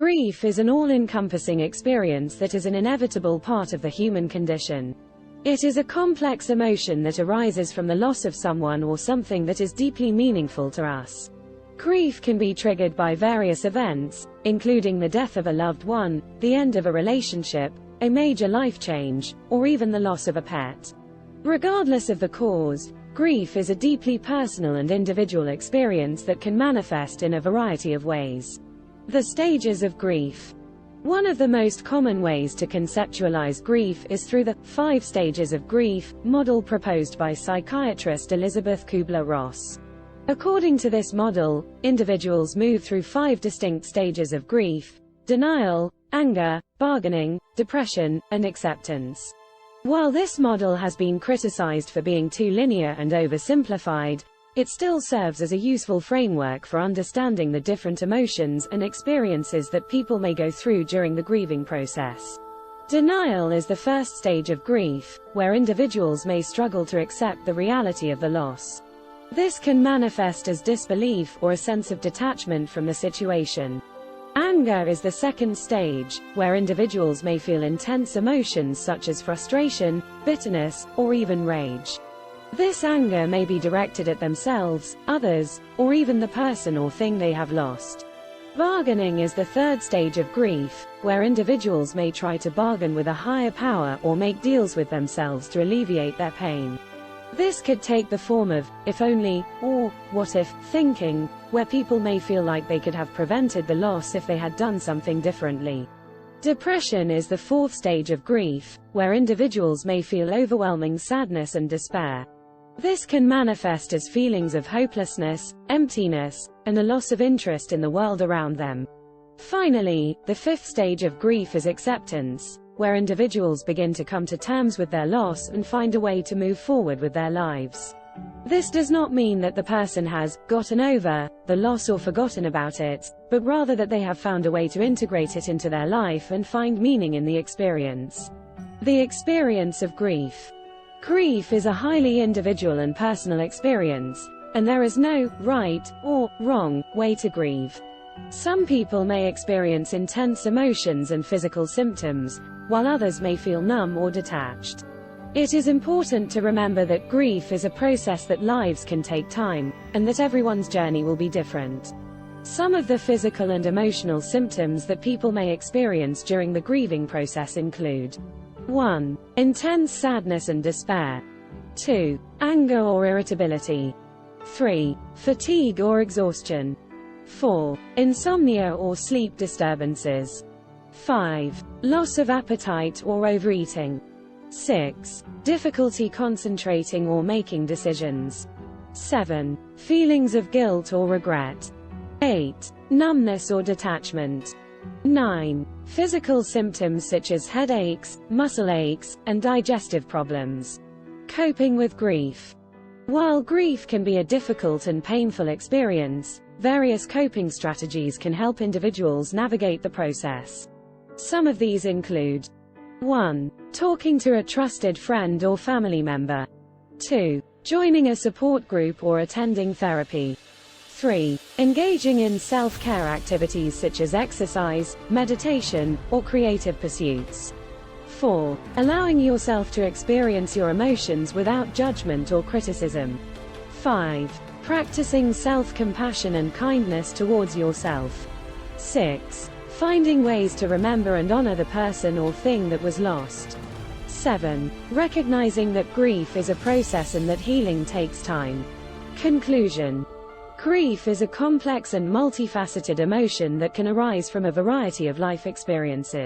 Grief is an all-encompassing experience that is an inevitable part of the human condition. It is a complex emotion that arises from the loss of someone or something that is deeply meaningful to us. Grief can be triggered by various events, including the death of a loved one, the end of a relationship, a major life change, or even the loss of a pet. Regardless of the cause, grief is a deeply personal and individual experience that can manifest in a variety of ways. The stages of grief. One of the most common ways to conceptualize grief is through the 5 stages of grief model proposed by psychiatrist Elisabeth Kubler-Ross. According to this model, individuals move through 5 distinct stages of grief: denial, anger, bargaining, depression, and acceptance. While this model has been criticized for being too linear and oversimplified, it still serves as a useful framework for understanding the different emotions and experiences that people may go through during the grieving process. Denial is the first stage of grief, where individuals may struggle to accept the reality of the loss. This can manifest as disbelief or a sense of detachment from the situation. Anger is the second stage, where individuals may feel intense emotions such as frustration, bitterness, or even rage. This anger may be directed at themselves, others, or even the person or thing they have lost. Bargaining is the third stage of grief, where individuals may try to bargain with a higher power or make deals with themselves to alleviate their pain. This could take the form of, if only, or, what if, thinking, where people may feel like they could have prevented the loss if they had done something differently. Depression is the fourth stage of grief, where individuals may feel overwhelming sadness and despair. This can manifest as feelings of hopelessness, emptiness, and a loss of interest in the world around them. Finally, the fifth stage of grief is acceptance, where individuals begin to come to terms with their loss and find a way to move forward with their lives. This does not mean that the person has gotten over the loss or forgotten about it, but rather that they have found a way to integrate it into their life and find meaning in the experience. The experience of grief. Grief is a highly individual and personal experience, and there is no right or wrong way to grieve. Some people may experience intense emotions and physical symptoms, while others may feel numb or detached. It is important to remember that grief is a process that lives can take time, and that everyone's journey will be different. Some of the physical and emotional symptoms that people may experience during the grieving process include: 1. Intense sadness and despair. 2. Anger or irritability. 3. Fatigue or exhaustion. 4. Insomnia or sleep disturbances. 5. Loss of appetite or overeating. 6. Difficulty concentrating or making decisions. 7. Feelings of guilt or regret. 8. Numbness or detachment. 9. Physical symptoms such as headaches, muscle aches, and digestive problems. Coping with grief. While grief can be a difficult and painful experience, various coping strategies can help individuals navigate the process. Some of these include: 1. Talking to a trusted friend or family member. 2. Joining a support group or attending therapy. 3. Engaging in self-care activities such as exercise, meditation, or creative pursuits. 4. Allowing yourself to experience your emotions without judgment or criticism. 5. Practicing self-compassion and kindness towards yourself. 6. Finding ways to remember and honor the person or thing that was lost. 7. Recognizing that grief is a process and that healing takes time. Conclusion. Grief is a complex and multifaceted emotion that can arise from a variety of life experiences.